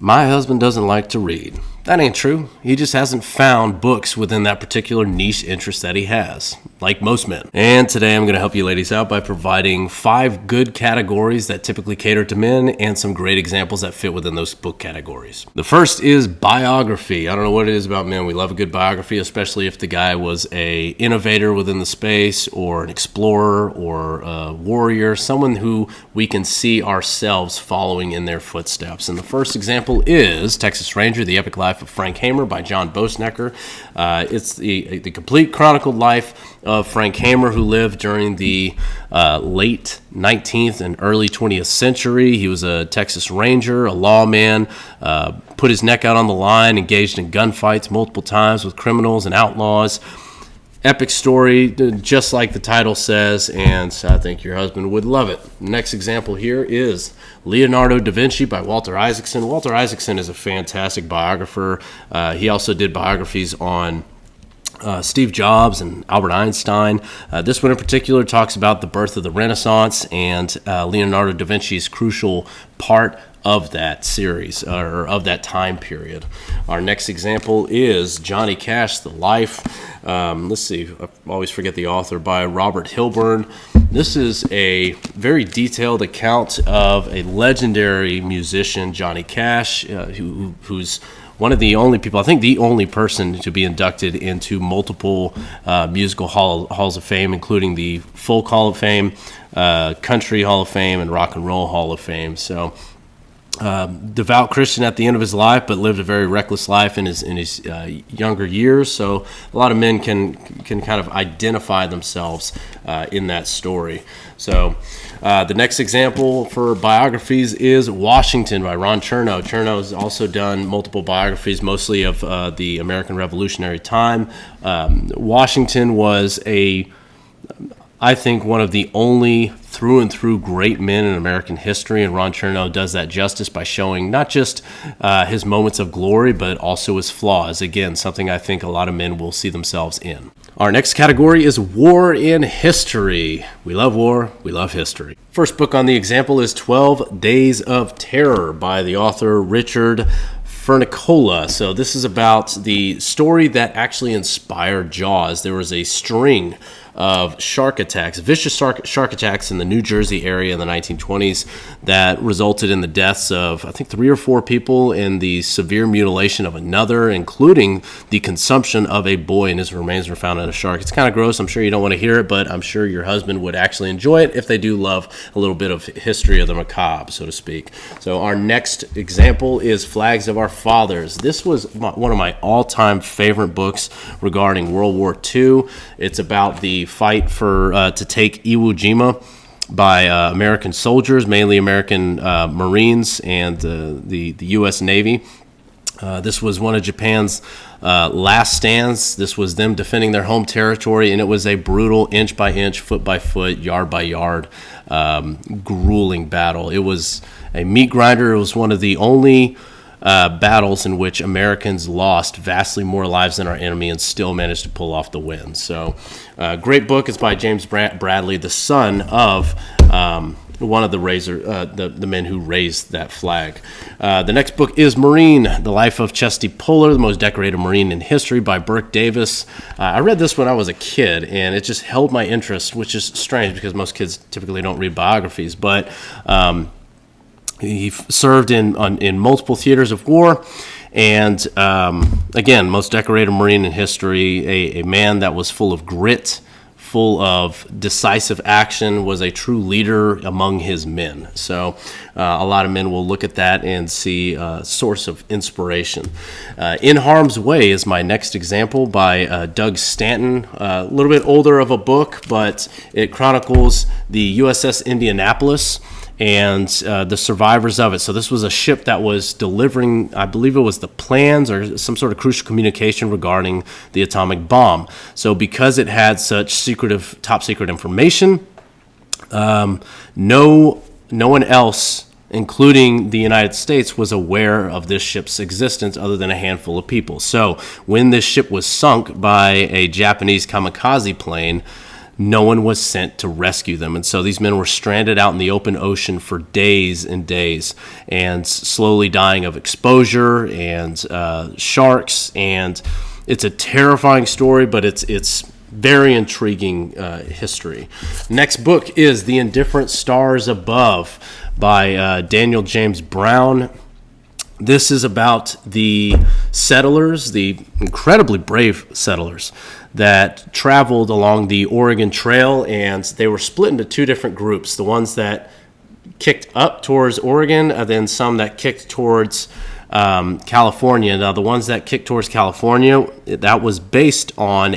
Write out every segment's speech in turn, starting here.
My husband doesn't like to read. That ain't true. He just hasn't found books within that particular niche interest that he has, like most men. And today I'm going to help you ladies out by providing 5 good categories that typically cater to men and some great examples that fit within those book categories. The first is biography. I don't know what it is about men. We love a good biography, especially if the guy was an innovator within the space or an explorer or a warrior, someone who we can see ourselves following in their footsteps. And the first example is Texas Ranger, The Epic Life of Frank Hamer by John Boesnecker. It's the complete chronicled life of Frank Hamer, who lived during the late 19th and early 20th century. He was a Texas Ranger, a lawman, put his neck out on the line, engaged in gunfights multiple times with criminals and outlaws. Epic story, just like the title says, and I think your husband would love it. Next example here is Leonardo da Vinci by Walter Isaacson. Walter Isaacson is a fantastic biographer. He also did biographies on Steve Jobs and Albert Einstein. This one in particular talks about the birth of the Renaissance and Leonardo da Vinci's crucial part of that series, or of that time period. Our next example is Johnny Cash, The Life. Let's see, I always forget the author, by Robert Hilburn. This is a very detailed account of a legendary musician, Johnny Cash, who's one of the only people, I think the only person to be inducted into multiple musical halls of fame, including the Folk Hall of Fame, Country Hall of Fame, and Rock and Roll Hall of Fame. So devout Christian at the end of his life, but lived a very reckless life in his younger years. So a lot of men can kind of identify themselves in that story. So the next example for biographies is Washington by Ron Chernow. Chernow has also done multiple biographies, mostly of the American Revolutionary time. Washington was I think one of the only through and through great men in American history, and Ron Chernow does that justice by showing not just his moments of glory, but also his flaws. Again, something I think a lot of men will see themselves in. Our next category is war in history. We love war, we love history. First book on the example is 12 Days of Terror by the author Richard Fernicola. So this is about the story that actually inspired Jaws. There was a string of vicious shark attacks in the New Jersey area in the 1920s that resulted in the deaths of, I think, 3 or 4 people and the severe mutilation of another, including the consumption of a boy, and his remains were found in a shark. It's kind of gross. I'm sure you don't want to hear it, but I'm sure your husband would actually enjoy it if they do love a little bit of history of the macabre, so to speak. So our next example is Flags of Our Fathers. This was one of my all-time favorite books regarding World War II. It's about the fight to take Iwo Jima by American soldiers, mainly American Marines and the U.S. Navy. This was one of Japan's last stands. This was them defending their home territory, and it was a brutal inch by inch, foot by foot, yard by yard, grueling battle. It was a meat grinder. It was one of the only battles in which Americans lost vastly more lives than our enemy and still managed to pull off the win. So, great book. It's by James Bradley, the son of one of the men who raised that flag. The next book is Marine, The Life of Chesty Puller, the most decorated Marine in history, by Burke Davis. I read this when I was a kid, and it just held my interest, which is strange because most kids typically don't read biographies, but he served in multiple theaters of war, and again, most decorated Marine in history, a man that was full of grit, full of decisive action, was a true leader among his men. So a lot of men will look at that and see a source of inspiration. In Harm's Way is my next example by Doug Stanton. A little bit older of a book, but it chronicles the USS Indianapolis and the survivors of it. So this was a ship that was delivering, I believe it was the plans or some sort of crucial communication regarding the atomic bomb. So because it had such top secret information, no one else, including the United States, was aware of this ship's existence other than a handful of people. So when this ship was sunk by a Japanese kamikaze plane, no one was sent to rescue them. And so these men were stranded out in the open ocean for days and days and slowly dying of exposure and sharks. And it's a terrifying story, but it's very intriguing history. Next book is The Indifferent Stars Above by Daniel James Brown. This is about the settlers, the incredibly brave settlers that traveled along the Oregon Trail, and they were split into two different groups. The ones that kicked up towards Oregon, and then some that kicked towards California. Now, the ones that kicked towards California, that was based on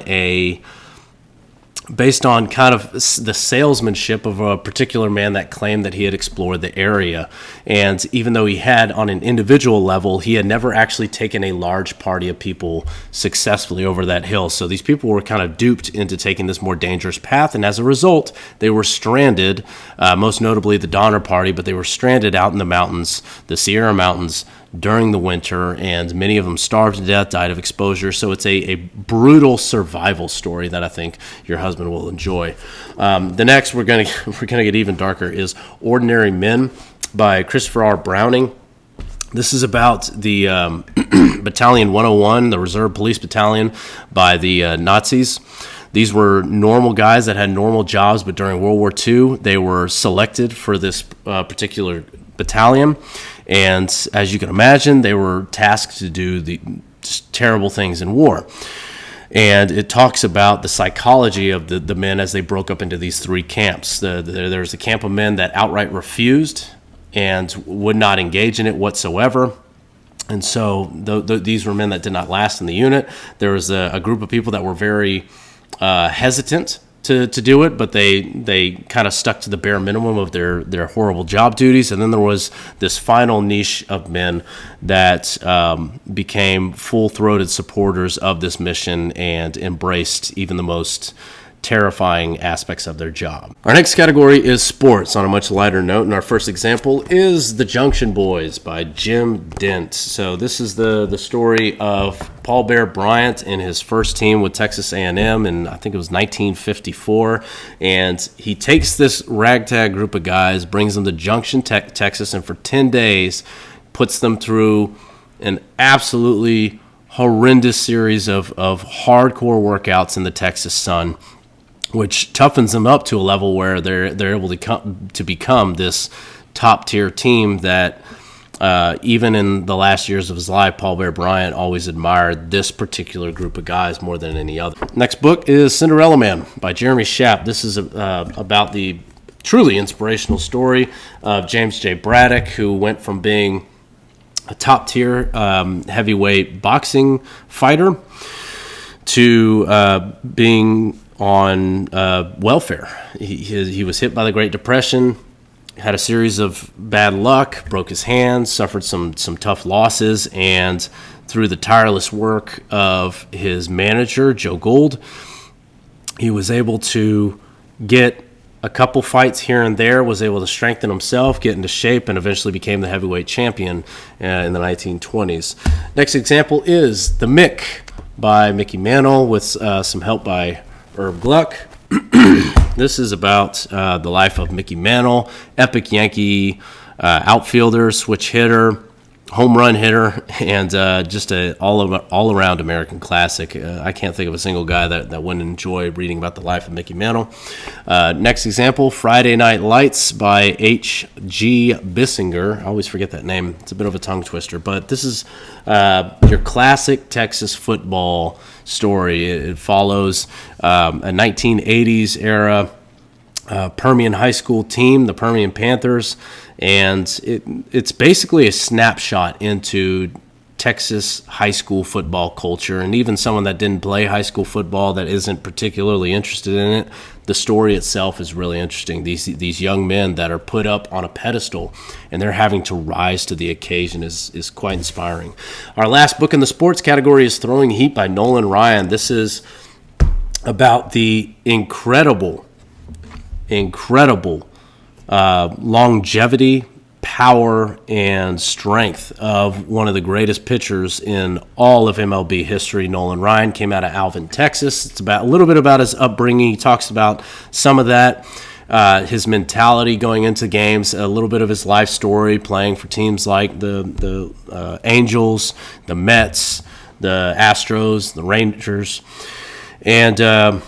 kind of the salesmanship of a particular man that claimed that he had explored the area. And even though he had, on an individual level, he had never actually taken a large party of people successfully over that hill. So these people were kind of duped into taking this more dangerous path. And as a result, they were stranded, most notably the Donner Party, but they were stranded out in the mountains, the Sierra Mountains, during the winter, and many of them starved to death, died of exposure. So it's a brutal survival story that I think your husband will enjoy. The next we're gonna get even darker is Ordinary Men by Christopher R. Browning. This is about the Battalion 101, the Reserve Police Battalion by the Nazis. These were normal guys that had normal jobs, but during World War II, they were selected for this particular battalion. And as you can imagine, they were tasked to do the terrible things in war. And it talks about the psychology of the men as they broke up into these three camps. There's a camp of men that outright refused and would not engage in it whatsoever. And so these were men that did not last in the unit. There was a group of people that were very hesitant to do it, but they kind of stuck to the bare minimum of their horrible job duties. And then there was this final niche of men that became full-throated supporters of this mission and embraced even the most terrifying aspects of their job. Our next category is sports on a much lighter note, and our first example is The Junction Boys by Jim Dent. So this is the story of Paul Bear Bryant and his first team with Texas A&M, and I think it was 1954, and he takes this ragtag group of guys, brings them to Junction, Texas, and for 10 days puts them through an absolutely horrendous series of hardcore workouts in the Texas sun, which toughens them up to a level where they're able to become this top-tier team that even in the last years of his life, Paul Bear Bryant always admired this particular group of guys more than any other. Next book is Cinderella Man by Jeremy Schaap. This is about the truly inspirational story of James J. Braddock, who went from being a top-tier heavyweight boxing fighter to being on welfare. He was hit by the Great Depression, had a series of bad luck, broke his hand, suffered some tough losses, and through the tireless work of his manager, Joe Gould, he was able to get a couple fights here and there, was able to strengthen himself, get into shape, and eventually became the heavyweight champion in the 1920s. Next example is The Mick by Mickey Mantle with some help by Herb Gluck. This is about the life of Mickey Mantle, epic Yankee outfielder, switch hitter, home run hitter, and just a all-around American classic. I can't think of a single guy that wouldn't enjoy reading about the life of Mickey Mantle. Next example, Friday Night Lights by H.G. Bissinger. I always forget that name. It's a bit of a tongue twister, but this is your classic Texas football story. It follows a 1980s era Permian high school team, the Permian Panthers, and it's basically a snapshot into Texas high school football culture. And even someone that didn't play high school football, that isn't particularly interested in it, the story itself is really interesting. These young men that are put up on a pedestal and they're having to rise to the occasion is quite inspiring. Our last book in the sports category is Throwing Heat by Nolan Ryan. This is about the incredible longevity power and strength of one of the greatest pitchers in all of MLB history. Nolan Ryan came out of Alvin, Texas. It's about a little bit about his upbringing. He talks about some of that, his mentality going into games, a little bit of his life story, playing for teams like the Angels, the Mets, the Astros, the Rangers, and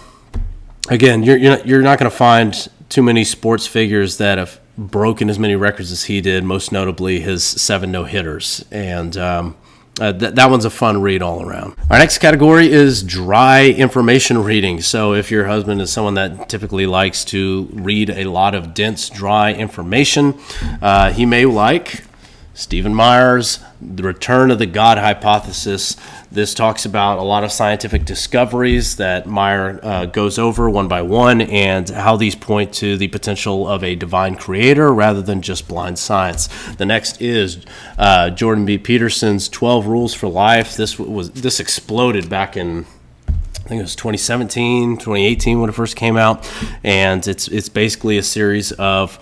again, you're not going to find too many sports figures that have broken as many records as he did, most notably his 7 no-hitters. And that one's a fun read all around. Our next category is dry information reading. So if your husband is someone that typically likes to read a lot of dense, dry information, he may like Stephen Meyer's The Return of the God Hypothesis. This talks about a lot of scientific discoveries that Meyer goes over one by one, and how these point to the potential of a divine creator rather than just blind science. The next is Jordan B. Peterson's 12 Rules for Life. This exploded back in, I think it was 2017, 2018 when it first came out, and it's basically a series of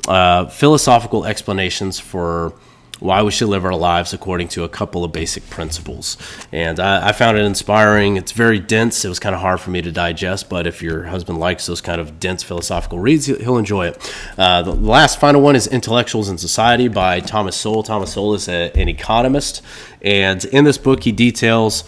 philosophical explanations for why we should live our lives according to a couple of basic principles. And I found it inspiring. It's very dense. It was kind of hard for me to digest, but if your husband likes those kind of dense philosophical reads, he'll enjoy it. The last final one is Intellectuals in Society by Thomas Sowell. Thomas Sowell is an economist, and in this book he details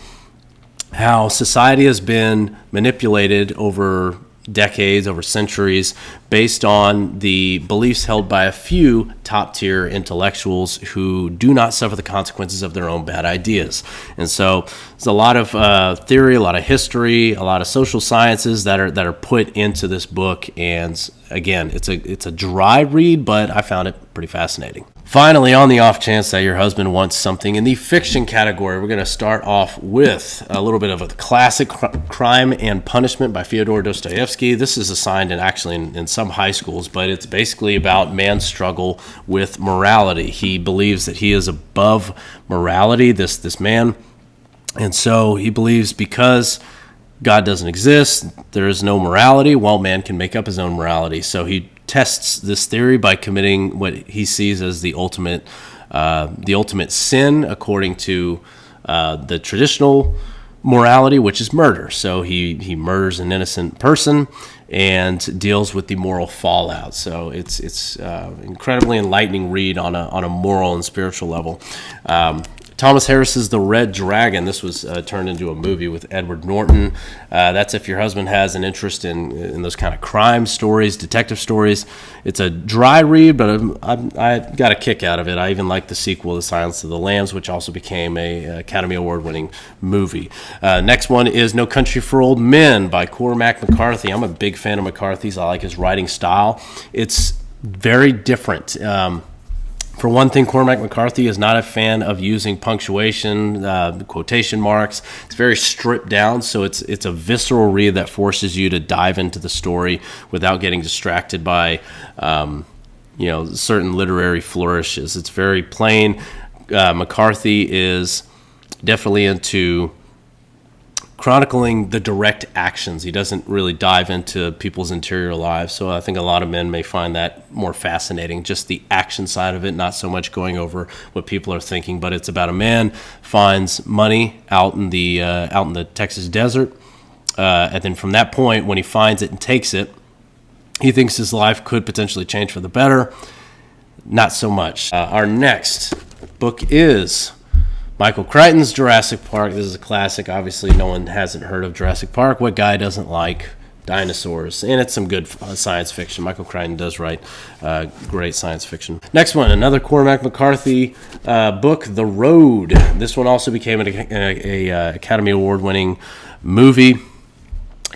how society has been manipulated over decades, over centuries, based on the beliefs held by a few top-tier intellectuals who do not suffer the consequences of their own bad ideas. And so there's a lot of theory, a lot of history, a lot of social sciences that are put into this book. And again, it's a dry read, but I found it pretty fascinating. Finally, on the off chance that your husband wants something in the fiction category, we're going to start off with a little bit of a classic, Crime and Punishment by Fyodor Dostoevsky. This is assigned in some high schools, but it's basically about man's struggle with morality. He believes that he is above morality, this man, and so he believes because God doesn't exist, there is no morality, well, man can make up his own morality. So he tests this theory by committing what he sees as the ultimate sin according to the traditional morality, which is murder. So he murders an innocent person and deals with the moral fallout. So it's incredibly enlightening read on a moral and spiritual level. Thomas Harris's The Red Dragon. This was turned into a movie with Edward Norton. That's if your husband has an interest in those kind of crime stories, detective stories. It's a dry read, but I got a kick out of it. I even like the sequel, The Silence of the Lambs, which also became a Academy Award-winning movie. Next one is No Country for Old Men by Cormac McCarthy. I'm a big fan of McCarthy's. I like his writing style. It's very different. For one thing, Cormac McCarthy is not a fan of using punctuation, quotation marks. It's very stripped down, so it's a visceral read that forces you to dive into the story without getting distracted by certain literary flourishes. It's very plain. McCarthy is definitely into chronicling the direct actions. He doesn't really dive into people's interior lives, so I think a lot of men may find that more fascinating, just the action side of it, not so much going over what people are thinking. But it's about a man finds money out in the Texas desert, and then from that point, when he finds it and takes it, he thinks his life could potentially change for the better. Not so much. Our next book is Michael Crichton's Jurassic Park. This is a classic. Obviously, no one hasn't heard of Jurassic Park. What guy doesn't like dinosaurs? And it's some good science fiction. Michael Crichton does write great science fiction. Next one, another Cormac McCarthy book, The Road. This one also became an Academy Award-winning movie.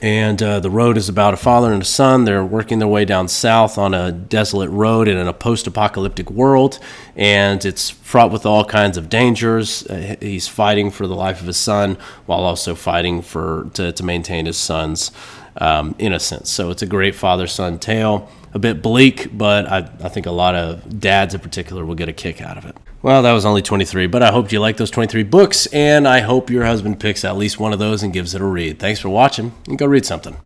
And The Road is about a father and a son. They're working their way down south on a desolate road and in a post-apocalyptic world, and it's fraught with all kinds of dangers. He's fighting for the life of his son while also fighting to maintain his son's innocence. So it's a great father-son tale. A bit bleak, but I think a lot of dads in particular will get a kick out of it. Well, that was only 23, but I hope you like those 23 books, and I hope your husband picks at least one of those and gives it a read. Thanks for watching, and go read something.